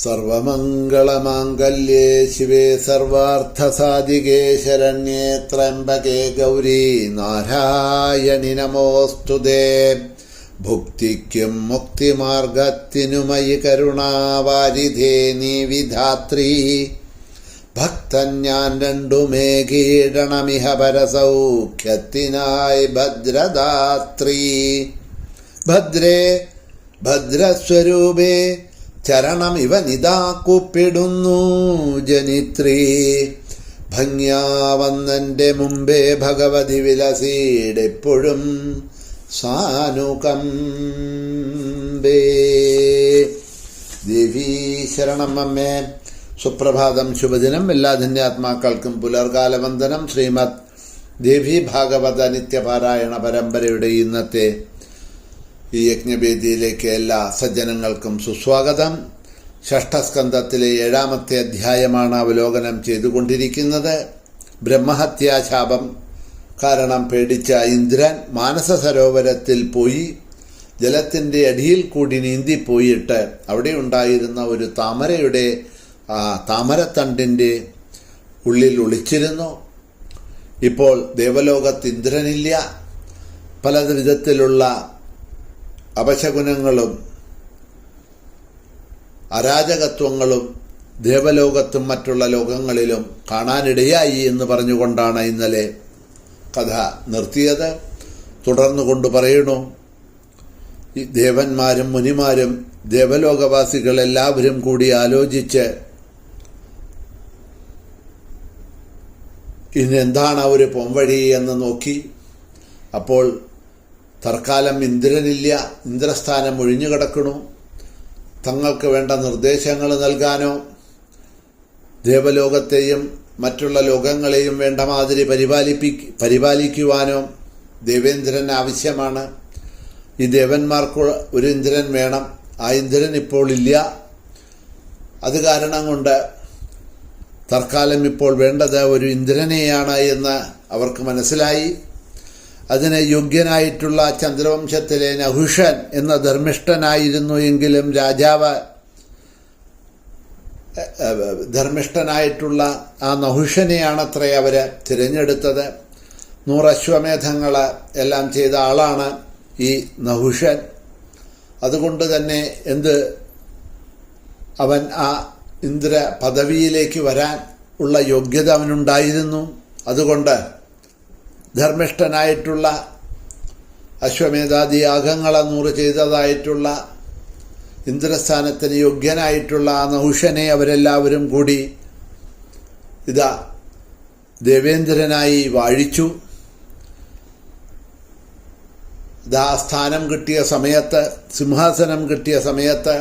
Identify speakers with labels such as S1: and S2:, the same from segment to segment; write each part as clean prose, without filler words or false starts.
S1: സർവമംഗളമാംഗല്യേ ശിവേ സർവാർത്ഥസാധികേ ശരണ്യേ ത്രയംബകേ ഗൗരീ നാരായണി നമോസ്തുതേ. ഭുക്തിക്കും മുക്തിമാർഗത്തിനുമയി കരുണാവാരിധേ നീ വിധാത്രീ. ഭക്തൻ ഞാൻ രണ്ടുമേ കീഴണമിഹ പരസൗഖ്യത്തിനായി ഭദ്രദാത്രീ. ഭദ്രേ ഭദ്രസ്വരൂപേ ചരണമിവ നിതാ കൂപ്പിടുന്നു ജനിത്രീ. ഭംഗ്യാവന്നെൻ്റെ മുമ്പേ ഭഗവതി വിലസീടെപ്പോഴും സാനുകമ്പേ. ദേവീ ശരണം അമ്മേ. സുപ്രഭാതം, ശുഭദിനം. എല്ലാ ധന്യാത്മാക്കൾക്കും പുലർകാല വന്ദനം. ശ്രീമദ് ദേവി ഭാഗവത നിത്യപാരായണ പരമ്പരയുടെ ഇന്നത്തെ ഈ യജ്ഞവേദിയിലേക്ക് എല്ലാ സജ്ജനങ്ങൾക്കും സുസ്വാഗതം. ഷഷ്ഠസ്കന്ധത്തിലെ 7-ാമത്തെ അധ്യായമാണ് അവലോകനം ചെയ്തുകൊണ്ടിരിക്കുന്നത്. ബ്രഹ്മഹത്യാശാപം കാരണം പേടിച്ച ഇന്ദ്രൻ മാനസ സരോവരത്തിൽ പോയി ജലത്തിൻ്റെ അടിയിൽ കൂടി നീന്തിപ്പോയിട്ട് അവിടെ ഉണ്ടായിരുന്ന ഒരു താമരയുടെ താമരത്തണ്ടിൻ്റെ ഉള്ളിൽ ഒളിച്ചിരുന്നു. ഇപ്പോൾ ദേവലോകത്ത് ഇന്ദ്രനില്ല. പല വിധത്തിലുള്ള അപശകുനങ്ങളും അരാജകത്വങ്ങളും ദേവലോകത്തും മറ്റുള്ള ലോകങ്ങളിലും കാണാനിടയായി എന്ന് പറഞ്ഞുകൊണ്ടാണ് ഇന്നലെ കഥ നിർത്തിയത്. തുടർന്നുകൊണ്ട് പറയണു, ഈ ദേവന്മാരും മുനിമാരും ദേവലോകവാസികളെല്ലാവരും കൂടി ആലോചിച്ച് ഇന്നെന്താണ് ഒരു പോംവഴി എന്ന് നോക്കി. അപ്പോൾ തൽക്കാലം ഇന്ദ്രനില്ല, ഇന്ദ്രസ്ഥാനം ഒഴിഞ്ഞുകിടക്കണു. തങ്ങൾക്ക് വേണ്ട നിർദ്ദേശങ്ങൾ നൽകാനോ ദേവലോകത്തെയും മറ്റുള്ള ലോകങ്ങളെയും വേണ്ട മാതിരി പരിപാലിക്കുവാനോ ദേവേന്ദ്രൻ ആവശ്യമാണ്. ഈ ദേവന്മാർക്ക് ഒരു ഇന്ദ്രൻ വേണം. ആ ഇന്ദ്രൻ ഇപ്പോൾ ഇല്ല. അത് കാരണം കൊണ്ട് തൽക്കാലം ഇപ്പോൾ വേണ്ടത് ഒരു ഇന്ദ്രനെയാണ് എന്ന് അവർക്ക് മനസ്സിലായി. അതിന് യോഗ്യനായിട്ടുള്ള ചന്ദ്രവംശത്തിലെ നഹുഷൻ എന്ന ധർമ്മിഷ്ഠനായിരുന്നു. എങ്കിലും രാജാവ് ധർമ്മിഷ്ഠനായിട്ടുള്ള ആ നഹുഷനെയാണത്രേ അവർ തിരഞ്ഞെടുത്തത്. 100 അശ്വമേധങ്ങൾ എല്ലാം ചെയ്ത ആളാണ് ഈ നഹുഷൻ. അതുകൊണ്ട് തന്നെ അവൻ ആ ഇന്ദ്ര പദവിയിലേക്ക് വരാൻ ഉള്ള യോഗ്യത അവനുണ്ടായിരുന്നു. അതുകൊണ്ട് ധർമ്മിഷ്ഠനായിട്ടുള്ള അശ്വമേധാദി യാഗങ്ങളെ 100 ചെയ്തതായിട്ടുള്ള ഇന്ദ്രസ്ഥാനത്തിന് യോഗ്യനായിട്ടുള്ള ആ നഹുഷനെ അവരെല്ലാവരും കൂടി ഇതാ ദേവേന്ദ്രനായി വാഴിച്ചു. ഇതാ സ്ഥാനം കിട്ടിയ സമയത്ത്, സിംഹാസനം കിട്ടിയ സമയത്ത്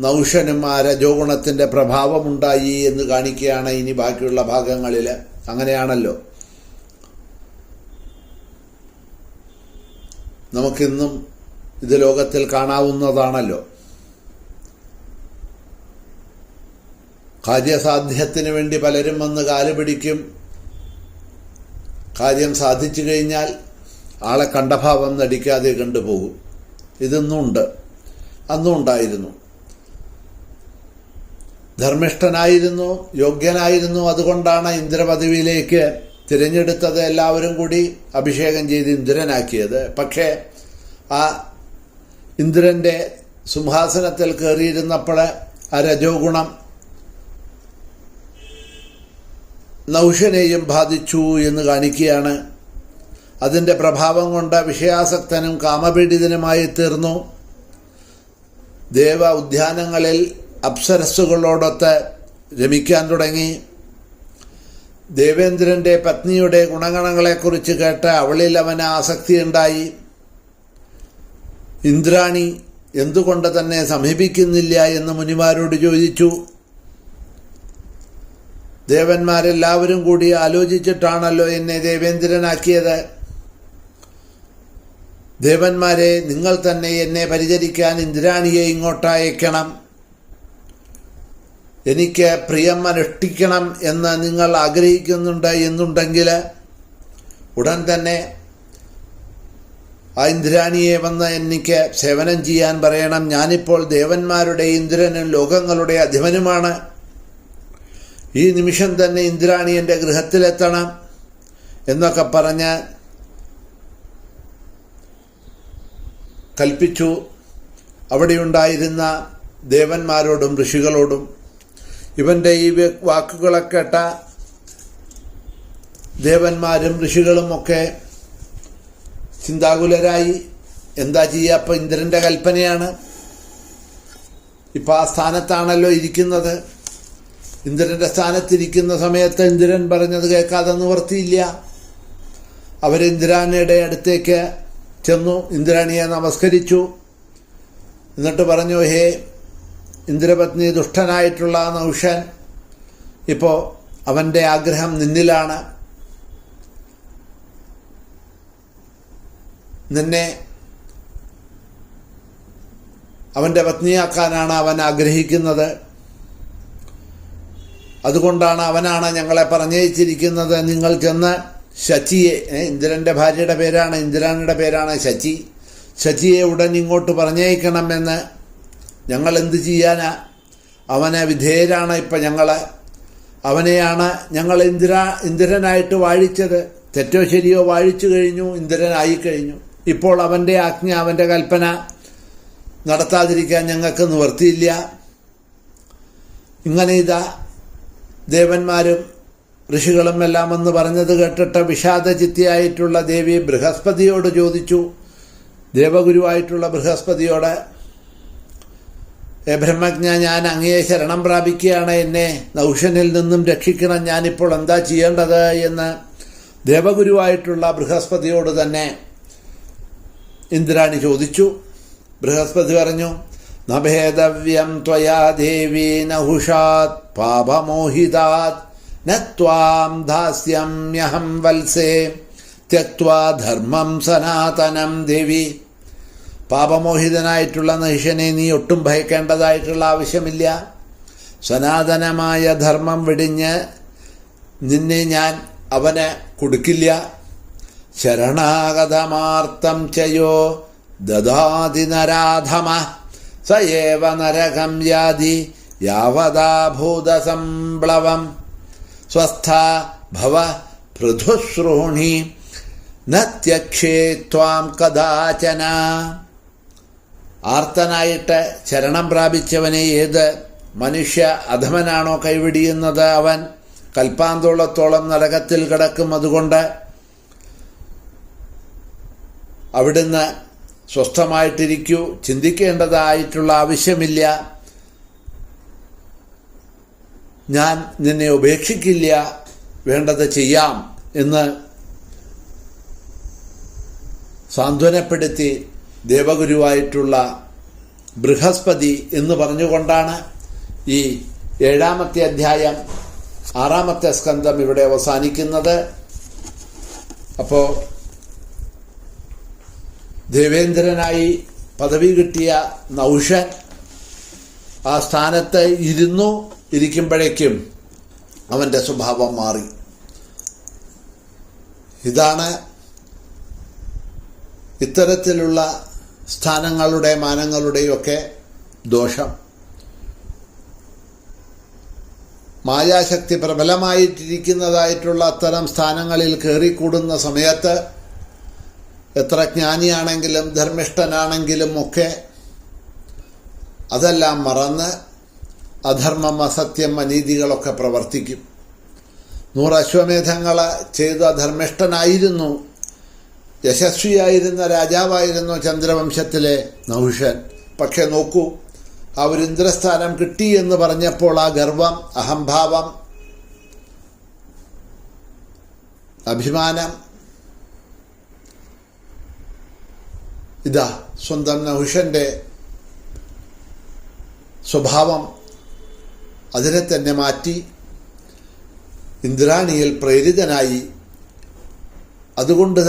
S1: നഹുഷനും ആ രജോഗുണത്തിൻ്റെ പ്രഭാവമുണ്ടായി എന്ന് കാണിക്കുകയാണ് ഇനി ബാക്കിയുള്ള ഭാഗങ്ങളിൽ. അങ്ങനെയാണല്ലോ നമുക്കിന്നും ഇത് ലോകത്തിൽ കാണാവുന്നതാണല്ലോ. കാര്യസാധ്യത്തിന് വേണ്ടി പലരും വന്ന് കാലുപിടിക്കും. കാര്യം സാധിച്ചു കഴിഞ്ഞാൽ ആളെ കണ്ടഭാവം നടിക്കാതെ കണ്ടുപോകും. ഇതൊന്നുമുണ്ട്, അന്നും ഉണ്ടായിരുന്നു. ധർമ്മിഷ്ഠനായിരുന്നു, യോഗ്യനായിരുന്നു. അതുകൊണ്ടാണ് ഇന്ദ്രപദവിയിലേക്ക് തിരഞ്ഞെടുത്തത്. എല്ലാവരും കൂടി അഭിഷേകം ചെയ്ത് ഇന്ദ്രനാക്കിയത്. പക്ഷേ ആ ഇന്ദ്രൻ്റെ സിംഹാസനത്തിൽ കയറിയിരുന്നപ്പോൾ ആ രജോഗുണം നഹുഷനെയും ബാധിച്ചു എന്ന് കാണിക്കുകയാണ്. അതിൻ്റെ പ്രഭാവം കൊണ്ട് വിഷയാസക്തനും കാമപീഡിതനുമായി തീർന്നു. ദേവ ഉദ്യാനങ്ങളിൽ അപ്സരസ്സുകളോടൊത്ത് രമിക്കാൻ തുടങ്ങി. ദേവേന്ദ്രൻ്റെ പത്നിയുടെ ഗുണഗണങ്ങളെക്കുറിച്ച് കേട്ട് അവളിൽ അവന് ആസക്തിയുണ്ടായി. ഇന്ദ്രാണി എന്തുകൊണ്ട് തന്നെ സമീപിക്കുന്നില്ല എന്ന് മുനിമാരോട് ചോദിച്ചു. ദേവന്മാരെല്ലാവരും കൂടി ആലോചിച്ചിട്ടാണല്ലോ എന്നെ ദേവേന്ദ്രനാക്കിയത്. ദേവന്മാരെ, നിങ്ങൾ തന്നെ എന്നെ പരിചരിക്കാൻ ഇന്ദ്രാണിയെ ഇങ്ങോട്ട് അയക്കണം. എനിക്ക് പ്രിയം അനുഷ്ഠിക്കണം എന്ന് നിങ്ങൾ ആഗ്രഹിക്കുന്നുണ്ട് എന്നുണ്ടെങ്കിൽ ഉടൻ തന്നെ ആ ഇന്ദ്രാണിയെ വന്ന് എനിക്ക് സേവനം ചെയ്യാൻ പറയണം. ഞാനിപ്പോൾ ദേവന്മാരുടെ ഇന്ദ്രനും ലോകങ്ങളുടെ അധിപനുമാണ്. ഈ നിമിഷം തന്നെ ഇന്ദ്രാണി എൻ്റെ ഗൃഹത്തിലെത്തണം എന്നൊക്കെ പറഞ്ഞ് കൽപ്പിച്ചു. അവിടെയുണ്ടായിരുന്ന ദേവന്മാരോടും ഋഷികളോടും. ഇവൻ്റെ ഈ വാക്കുകളൊക്കെ കേട്ട ദേവന്മാരും ഋഷികളും ഒക്കെ ചിന്താകുലരായി. എന്താ ചെയ്യുക? അപ്പം ഇന്ദ്രൻ്റെ കൽപ്പനയാണ്. ഇപ്പം ആ സ്ഥാനത്താണല്ലോ ഇരിക്കുന്നത്. ഇന്ദ്രൻ്റെ സ്ഥാനത്തിരിക്കുന്ന സമയത്ത് ഇന്ദ്രൻ പറഞ്ഞത് കേൾക്കാതെ നിവർത്തിയില്ല. അവർ ഇന്ദ്രാണിയുടെ അടുത്തേക്ക് ചെന്നു, ഇന്ദ്രാണിയെ നമസ്കരിച്ചു. എന്നിട്ട് പറഞ്ഞു, ഹേ ഇന്ദ്രപത്നി ദുഷ്ടനായിട്ടുള്ള നഹുഷൻ, ഇപ്പോൾ അവൻ്റെ ആഗ്രഹം നിന്നിലാണ്. നിന്നെ അവൻ്റെ പത്നിയാക്കാനാണ് അവൻ ആഗ്രഹിക്കുന്നത്. അതുകൊണ്ടാണ് അവനാണ് ഞങ്ങളെ പറഞ്ഞയച്ചിരിക്കുന്നത്. നിങ്ങൾ ചെന്ന് ശചിയെ, ഇന്ദ്രൻ്റെ ഭാര്യയുടെ പേരാണ്, ഇന്ദ്രാണിയുടെ പേരാണ് ശചി, ശചിയെ ഉടൻ ഇങ്ങോട്ട് പറഞ്ഞയക്കണമെന്ന്. ഞങ്ങൾ എന്ത് ചെയ്യാനാ? അവനെ വിധേയരാണ് ഇപ്പം ഞങ്ങൾ. അവനെയാണ് ഞങ്ങൾ ഇന്ദ്രനായിട്ട് വാഴിച്ചത്. തെറ്റോ ശരിയോ വാഴിച്ചു കഴിഞ്ഞു, ഇന്ദ്രനായിക്കഴിഞ്ഞു. ഇപ്പോൾ അവൻ്റെ ആജ്ഞ, അവൻ്റെ കൽപ്പന നടത്താതിരിക്കാൻ ഞങ്ങൾക്ക് നിവർത്തിയില്ല. ഇങ്ങനെ ഇതാ ദേവന്മാരും ഋഷികളും എല്ലാം എന്ന് പറഞ്ഞത് കേട്ടിട്ട് വിഷാദചിത്തിയായിട്ടുള്ള ദേവി ബൃഹസ്പതിയോട് ചോദിച്ചു. ദേവഗുരുവായിട്ടുള്ള ബൃഹസ്പതിയോട്, ബ്രഹ്മജ്ഞ, ഞാൻ അങ്ങയെ ശരണം പ്രാപിക്കുകയാണ്. എന്നെ നഹുഷനിൽ നിന്നും രക്ഷിക്കണം. ഞാനിപ്പോൾ എന്താ ചെയ്യേണ്ടത് എന്ന് ദേവഗുരുവായിട്ടുള്ള ബൃഹസ്പതിയോട് തന്നെ ഇന്ദ്രാണി ചോദിച്ചു. ബൃഹസ്പതി പറഞ്ഞു, നഭേദവ്യം ത്വയാ ദേവി നഹുഷാത് പാപമോഹിതാത് നത്വാം ധാസ്യമ്യഹം വത്സേ ത്യക്ത്വാ ധർമ്മം സനാതനം ദേവി. പാപമോഹിതനായിട്ടുള്ള നഹുഷനെ നീ ഒട്ടും ഭയക്കേണ്ടതായിട്ടുള്ള ആവശ്യമില്ല. സനാതനമായ ധർമ്മം വെടിഞ്ഞ് നിന്നെ ഞാൻ അവന് കൊടുക്കില്ല. ശരണാഗതമാർത്തം ചയോ ദദാതി നരാധമ സയേവ നരകം യാതി യാവതാ ഭൂതസംപ്ലവം സ്വസ്ഥ ഭവ പൃഥുശ്രൂണി നത്യക്ഷേ ത്വാം കദാചന. ആർത്തനായിട്ട് ശരണം പ്രാപിച്ചവനെ ഏത് മനുഷ്യ അധമനാണോ കൈവിടിയുന്നത്, അവൻ കൽപ്പാന്തോളത്തോളം നരകത്തിൽ കിടക്കും. അതുകൊണ്ട് അവിടുന്ന് സ്വസ്ഥമായിട്ടിരിക്കൂ, ചിന്തിക്കേണ്ടതായിട്ടുള്ള ആവശ്യമില്ല. ഞാൻ നിന്നെ ഉപേക്ഷിക്കില്ല, വേണ്ടത് ചെയ്യാം എന്ന് സാന്ത്വനപ്പെടുത്തി ദേവഗുരുവായിട്ടുള്ള ബൃഹസ്പതി എന്ന് പറഞ്ഞുകൊണ്ടാണ് ഈ 7-ാമത്തെ അധ്യായം 6-ാമത്തെ സ്കന്ധം ഇവിടെ അവസാനിക്കുന്നത്. അപ്പോൾ ദേവേന്ദ്രനായി പദവി കിട്ടിയ നഹുഷൻ ആ സ്ഥാനത്ത് ഇരിക്കുമ്പോഴേക്കും അവൻ്റെ സ്വഭാവം മാറി. ഇതാണ് ഇത്തരത്തിലുള്ള സ്ഥാനങ്ങളുടെ മാനങ്ങളുടെയൊക്കെ ദോഷം. മായാശക്തി പ്രബലമായിട്ടിരിക്കുന്നതായിട്ടുള്ള അത്തരം സ്ഥാനങ്ങളിൽ കയറിക്കൂടുന്ന സമയത്ത് എത്ര ജ്ഞാനിയാണെങ്കിലും ധർമ്മിഷ്ഠനാണെങ്കിലും ഒക്കെ അതെല്ലാം മറന്ന് അധർമ്മം, അസത്യം, അനീതികളൊക്കെ പ്രവർത്തിക്കും. 100 അശ്വമേധങ്ങൾ ചെയ്ത ധർമ്മിഷ്ഠനായിരുന്നു, യശസ്വിയായിരുന്ന രാജാവായിരുന്നു ചന്ദ്രവംശത്തിലെ നഹുഷൻ. പക്ഷെ നോക്കൂ, ആ ഒരു ഇന്ദ്രസ്ഥാനം കിട്ടി എന്ന് പറഞ്ഞപ്പോൾ ആ ഗർവം, അഹംഭാവം, അഭിമാനം, ഇതാ സ്വന്തം നഹുഷന്റെ സ്വഭാവം അതിനെ തന്നെ മാറ്റി ഇന്ദ്രാണിയിൽ പ്രേരിതനായി. അതുകൊണ്ട്